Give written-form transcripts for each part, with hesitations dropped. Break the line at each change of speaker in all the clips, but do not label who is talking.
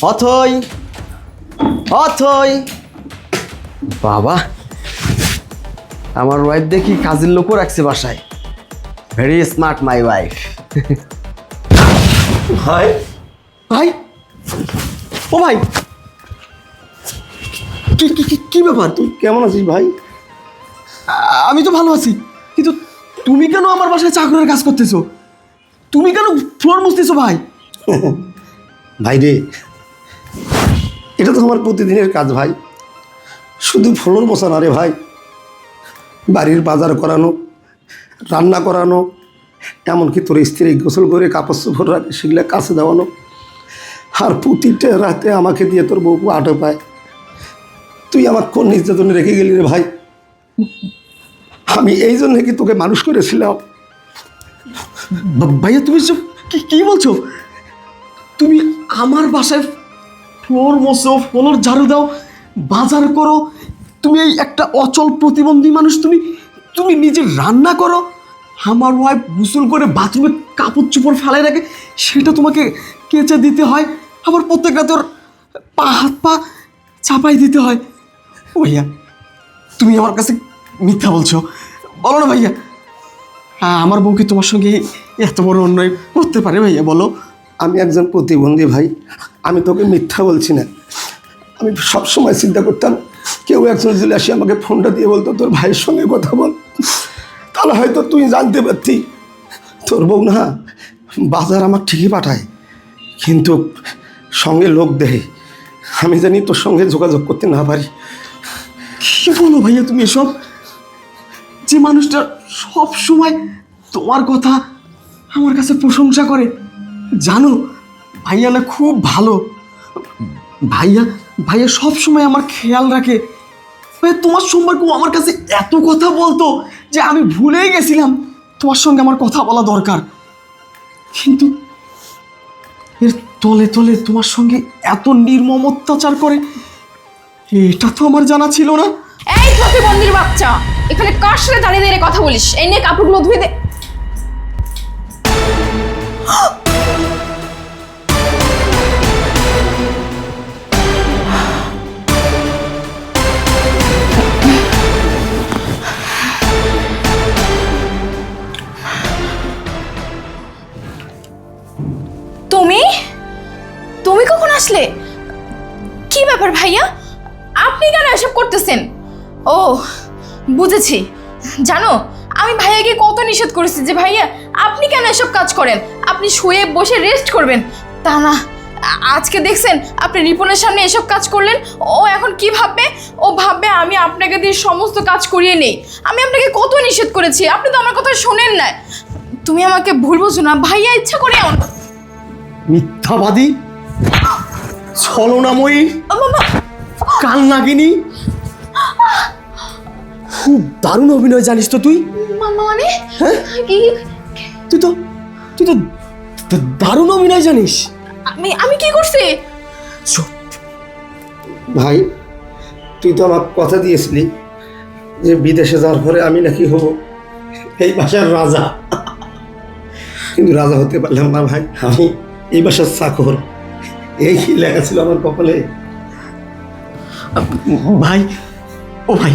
অথই অথই বাবা, আমার ওয়াইফ দেখি কাজের লোকও রাখছে বাসায়। Very smart my wife.
ভাই
ভাই, ও ভাই, কি কি কি কি ব্যাপার?
তুই কেমন আছিস ভাই?
আমি তো ভালো আছি, কিন্তু তুমি কেন আমার বাসায় চাকরের কাজ করতেছো? তুমি কেন ফ্লোর মুছতেছো ভাই?
ভাই রে, এটা তো আমার প্রতিদিনের কাজ ভাই। শুধু ফ্লোর মোছা না রে ভাই, বাড়ির বাজার করানো, রান্না করানো, এমনকি তোর স্ত্রী গোসল করে কাপড় চোপড় রাখে সেগুলো কাছে দেওয়ানো, আর প্রতিটা রাতে আমাকে দিয়ে তোর বউ আটো পায়। তুই আমার কোন নির্যাতনে রেখে গেলি রে ভাই? আমি এই জন্য কি তোকে মানুষ করেছিলাম?
ভাইয়া তুমি সব কি কি বলছো? তুমি আমার বাসায় ফ্লোর মোছো, ফ্লোর ঝাড়ু দাও, বাজার করো, তুমি এই একটা অচল প্রতিবন্ধী মানুষ, তুমি তুমি নিজে রান্না করো, আমার ওয়াইফ গোসল করে বাথরুমে কাপড় চোপড় ফেলাই রাখে, সেটা তোমাকে কেচে দিতে হয়, আবার প্রত্যেক রাতে ওর হাত পা চাপাই দিতে হয়। ও ভাইয়া, তুমি আমার কাছে মিথ্যা বলছো, বলো না ভাইয়া। হ্যাঁ, আমার বউকে তোমার সঙ্গে এত বড় অন্যায় করতে পারে ভাইয়া? বলো।
আমি একজন প্রতিবন্ধী ভাই, আমি তোকে মিথ্যা বলছি না। আমি সবসময় চিন্তা করতাম কেউ একজন যদি আসি আমাকে ফোনটা দিয়ে বলতো তোর ভাইয়ের সঙ্গে কথা বল, তাহলে হয়তো তুই জানতে পারতি। তোর বউ না বাজার আমার ঠিকই পাঠায়, কিন্তু সঙ্গে লোক দেয়, আমি জানি তোর সঙ্গে যোগাযোগ করতে না পারি।
কি বলো ভাইয়া তুমি এসব? যে মানুষটা সব সময় তোমার কথা আমার কাছে প্রশংসা করে, জানো ভাইয়া না খুব ভালো। ভাইয়া ভাইয়া সব সময় আমার খেয়াল রাখে। ভাইয়া তোমার সম্পর্কে ও আমার কাছে এত কথা বলতো যে আমি ভুলেই গেছিলাম তোমার সঙ্গে আমার কথা বলা দরকার। কিন্তু এর তলে তলে তোমার সঙ্গে এত নির্মম অত্যাচার করে, এটা তো আমার জানা ছিল না।
এই প্রতিবন্ধীর বাচ্চা, এখানে কার সাথে দাঁড়িয়ে দাঁড়িয়ে কথা বলিস? এই নে কাপড়গুলো ধুয়ে দে। তুমি তুমি কখন আসলে? কি ব্যাপার ভাইয়া, আপনি কেন এসব করতেছেন? ও বুঝেছি। জানো আমি ভাইয়াকে কত নিষেধ করেছি যে ভাইয়া আপনি কেন এসব কাজ করেন, আপনি শুয়ে বসে রেস্ট করবেন, তা না আজকে দেখছেন আপনি রিপনের সামনে এসব কাজ করলেন। ও এখন কি ভাববে? ও ভাববে আমি আপনাকে দিয়ে সমস্ত কাজ করিয়ে নেই। আমি আপনাকে কত নিষেধ করেছি, আপনি তো আমার কথা শোনেন না। তুমি আমাকে ভুল বুঝো না, ভাইয়া ইচ্ছা করে এমন।
মিথ্যাবাদী, ছলনাময়ী, কালনাগিনী, খুব দারুণ অভিনয় জানিস তো তুই।
মানে
হ্যাঁ,
কি?
তুই তো দারুণ অভিনয় জানিস।
আমি আমি কি করছি?
চুপ।
ভাই, তুই তো আমার কথা দিয়েছিলি যে বিদেশে যাওয়ার পরে আমি নাকি হব এই বাসার রাজা, কিন্তু রাজা হতে পারলাম না ভাই, আমি এই বাসার চাকর। এই লেখা ছিল আমার কপালে।
ভাই, ও ভাই,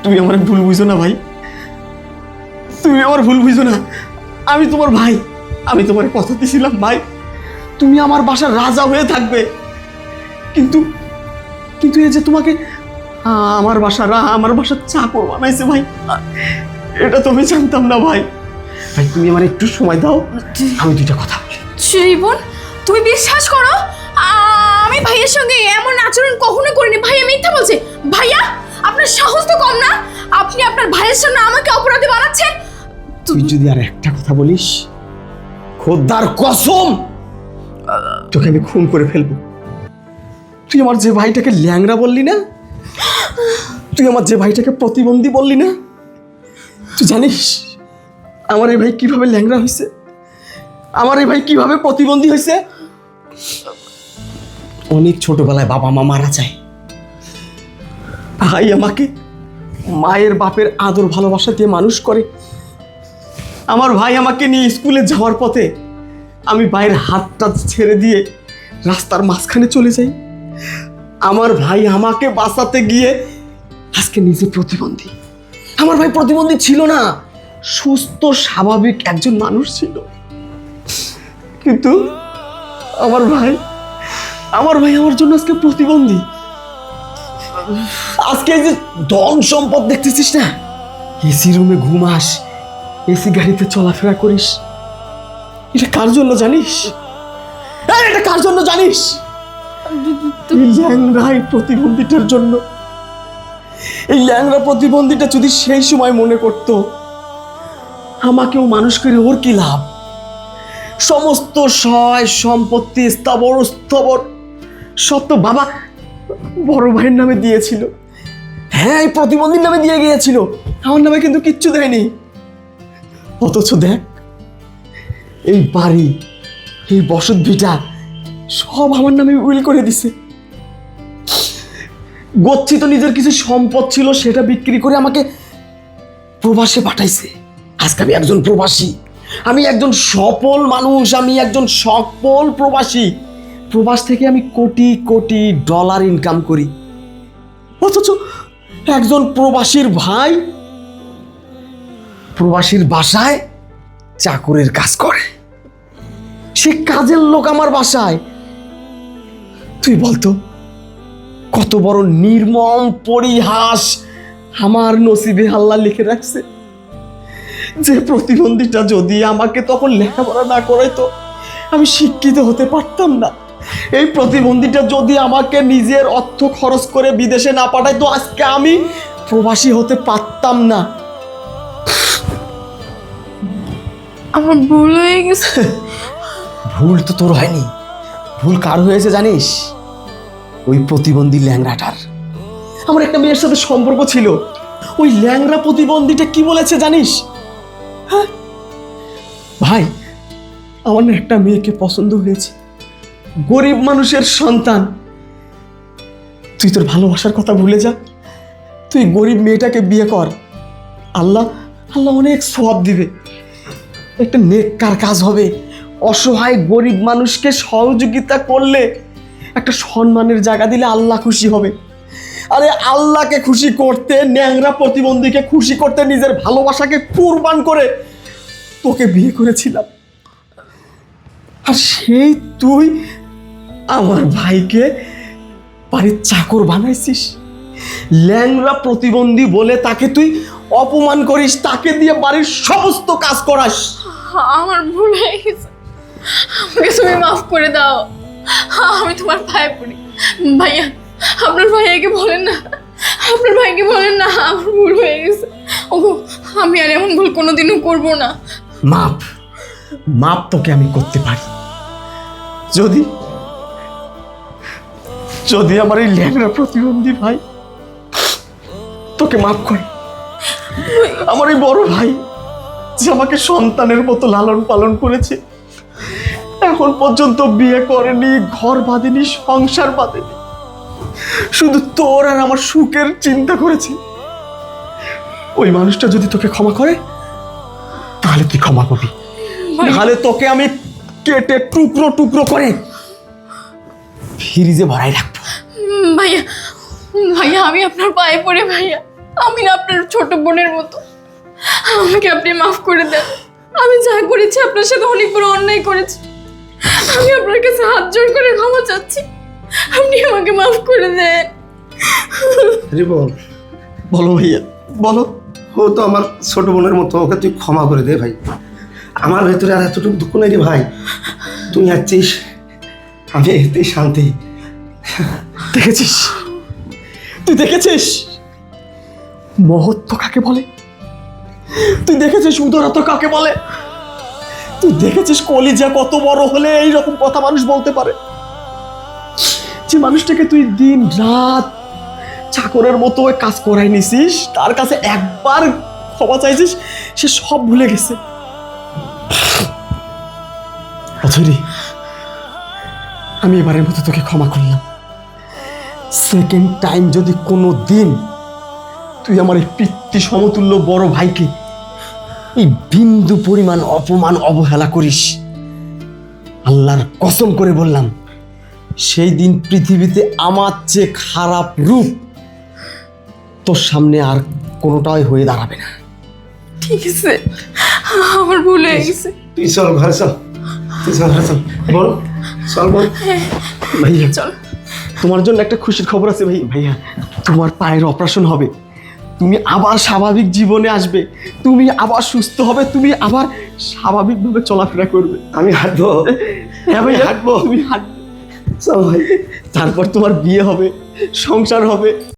তুমি আমার ভুল বুঝো না ভাই, তুমি আমার ভুল বুঝো না। আমি তোমার ভাই, আমি তোমার কথা দিয়েছিলাম ভাই তুমি আমার বাসার রাজা হয়ে থাকবে, কিন্তু কিন্তু এই যে তোমাকে আমার বাসার চাকর বানাইছে ভাই, এটা তো আমি জানতাম না ভাই। ভাই তুমি আমার একটু সময় দাও, আমি দুইটা কথা বলি।
রিপন, তুমি বিশ্বাস করো আমি ভাইয়ের সঙ্গে এমন আচরণ কখনো করিনি। ভাইয়া মিথ্যা বলছে। ভাইয়া আপনার সাহস তো কম না, আপনি আপনার ভাইয়ের সামনে আমাকে অপরাধী বানাচ্ছেন।
তুই যদি আর একটা কথা বলিস, খোদার কসম তোকে আমি খুন করে ফেলবো। তুই আমার যে ভাইটাকে ল্যাংড়া বললি না, তুই আমার যে ভাইটাকে প্রতিবন্ধী বললি না, তুই জানিস আমার এই ভাই কিভাবে ল্যাংড়া হয়েছে, আমার এই ভাই কিভাবে প্রতিবন্ধী হয়েছে? অনেক ছোটবেলায় বাবা মা মারা যায়, ভাই আমাকে মায়ের বাপের আদর ভালোবাসা দিয়ে মানুষ করে। আমার ভাই আমাকে নিয়ে স্কুলে যাওয়ার পথে আমি ভাইয়ের হাতটা ছেড়ে দিয়ে রাস্তার মাঝখানে চলে যাই। আমার ভাই আমাকে বাঁচাতে গিয়ে আজকে নিজে প্রতিবন্ধী। আমার ভাই প্রতিবন্ধী ছিল না, সুস্থ স্বাভাবিক একজন মানুষ ছিল। কিন্তু আমার ভাই আমার জন্য আজকে প্রতিবন্ধী। আজকে এই যে ধন সম্পদ দেখতেছিস না, এসি রুমে ঘুমাস, এসি গাড়িতে চলাফেরা করিস, এটা কার জন্য জানিস? এটা কার জন্য জানিস? এই ল্যাংড়া এই প্রতিবন্ধীটার জন্য। এই ল্যাংড়া প্রতিবন্ধীটা যদি সেই সময় মনে করত আমাকেও মানুষ করে ওর কি লাভ, সমস্ত সয় সম্পত্তি স্থাবর সত্য বাবা বড় ভাইয়ের নামে দিয়েছিল। হ্যাঁ, এই প্রতিবন্ধীর নামে দিয়ে গিয়েছিল, আমার নামে কিন্তু কিচ্ছু দেয়নি। অথচ দেখ, এই বাড়ি, এই বসত ভিটা সব আমার নামে উইল করে দিছে। গচ্ছিত নিজের কিছু সম্পদ ছিল, সেটা বিক্রি করে আমাকে প্রবাসে পাঠাইছে। আজকে আমি একজন প্রবাসী, আমি একজন সফল মানুষ, আমি একজন সফল প্রবাসী। প্রবাস থেকে আমি কোটি কোটি ডলার ইনকাম করি। অথচ একজন প্রবাসীর ভাই প্রবাসীর বাসায় চাকরের কাজ করে, সে কাজের লোক আমার বাসায়। তুই বলতো কত বড় নির্মম পরিহাস আমার নসিবে আল্লাহ লিখে রাখছে। যে প্রতিবন্ধীটা যদি আমাকে তখন লেখাপড়া না করাইতো, আমি শিক্ষিত হতে পারতাম না। এই প্রতিবন্ধীটা যদি আমাকে নিজের অর্থ খরচ করে বিদেশে না পাঠাইতো, আজকে আমি প্রবাসী হতে পারতাম না।
আমার ভুল হয়ে গেছে।
ভুল তো তোর হয়নি, ভুল কার হয়েছে জানিস? ওই প্রতিবন্ধী ল্যাংড়াটার। আমার একটা মেয়ের সাথে সম্পর্ক ছিল, ওই ল্যাংড়া প্রতিবন্ধীটা কি বলেছে জানিস? হ্যাঁ ভাই, আমার না একটা মেয়েকে পছন্দ হয়েছে, গরিব মানুষের সন্তান। তুই তোর ভালোবাসার কথা ভুলে যা, তুই গরিব মেয়েটাকে বিয়ে কর, আল্লাহ অনেক সওয়াব দিবে। একটা নেককার কাজ হবে। অসহায় গরিব মানুষকে সহযোগিতা করলে, একটা সম্মানের জায়গা দিলে আল্লাহ খুশি হবে। আরে আল্লাহকে খুশি করতে, ন্যাংরা প্রতিবন্ধীকে খুশি করতে নিজের ভালোবাসাকে কুরবান করে তোকে বিয়ে করেছিলাম। আর সেই তুই আমার ভাইকে বাড়ির চাকর বানাইছিস। ল্যাংরা প্রতিবন্ধী বলে তাকে তুই অপমান করিস, তাকে দিয়ে বাড়ির সমস্ত কাজ করাস।
আমার ভুল হয়ে গেছে, আমাকে তুমি মাফ করে দাও। আমি তোমার পায়ে পড়ি। ভাইয়া, আপনার ভাইয়াকে বলেন না, আপনার ভাইকে বলেন না, আমার ভুল হয়ে গেছে। ওগো, আমি আর এমন ভুল কোনোদিনও করবো না।
মাপ তোকে আমি করতে পারি, যদি যদি আমার এই ল্যাংড়া প্রতিবন্ধী ভাই তোকে মাফ করে। আমার এই বড় ভাই যে আমাকে সন্তানের মতো লালন পালন করেছে, এখন পর্যন্ত বিয়ে করেনি, ঘর বাঁধেনি, সংসার বাঁধেনি, শুধু তোর আর আমার সুখের চিন্তা করেছে। ওই মানুষটা যদি তোকে ক্ষমা করে, তাহলে তুই ক্ষমা পাবি, তাহলে তোকে আমি কেটে টুকরো টুকরো করে ফ্রিজে ভরাই রাখবো।
ভাইয়া, ভাইয়া, আমি আপনার পায়ে পড়ে। ভাইয়া, আমি না আপনার ছোট বোনের মতো, আমাকে আপনি মাফ করে দেন। আমি যা করেছি আপনার সাথে অনেক বড় অন্যায় করেছি, আমি আপনার কাছে হাত জোড় করে ক্ষমা চাচ্ছি, আপনি আমাকে মাফ করে দেন।
রিপন,
বলো ভাইয়া, বলো।
ও তো আমার ছোট বোনের মতো, ওকে তুই ক্ষমা করে দে ভাই। আমার ভেতরে আর এতটুকু দুঃখ নেই রে ভাই, তুই আছিস, আমি এতেই শান্তি।
দেখেছিস, তুই দেখেছিস মহত্ব কাকে বলে? তুই দেখেছিস উদারতা কাকে বলে? তুই দেখেছিস কলিজা কত বড় হলে এইরকম কথা মানুষ বলতে পারে? যে মানুষটাকে তুই দিন রাত চাকরের মতো কাজ করাই নিছিস, তার কাছে একবার ক্ষমা চাইছিস, সে সব ভুলে গেছে। অথরি, আমি এবারের মতো তোকে ক্ষমা করলাম। সেকেন্ড টাইম যদি কোনো দিন তুই আমার এই পিতৃ সমতুল্য বড় ভাইকে এই বিন্দু পরিমাণ অপমান অবহেলা করিস, আল্লাহর কসম করে বললাম সেই দিন পৃথিবীতে আমার চেয়ে খারাপ রূপ তোর সামনে আর কোনোটাই হয়ে দাঁড়াবে না।
ঠিক আছে, আমার ভুল হয়ে গেছে।
তুই চল ঘরে চল, তুই চল ঘরে চল, বল চল বল।
ভাইয়া
চল।
তোমার জন্য একটা খুশির খবর আছে ভাইয়া, তোমার পায়ের অপারেশন হবে, তুমি আবার স্বাভাবিক জীবনে আসবে, তুমি আবার সুস্থ হবে, তুমি আবার স্বাভাবিকভাবে চলাফেরা করবে।
আমি হাঁটবো।
হ্যাঁ ভাইয়া,
হাঁটবো।
তুমি হাঁটবে।
চল ভাই।
তারপর তোমার বিয়ে হবে, সংসার হবে।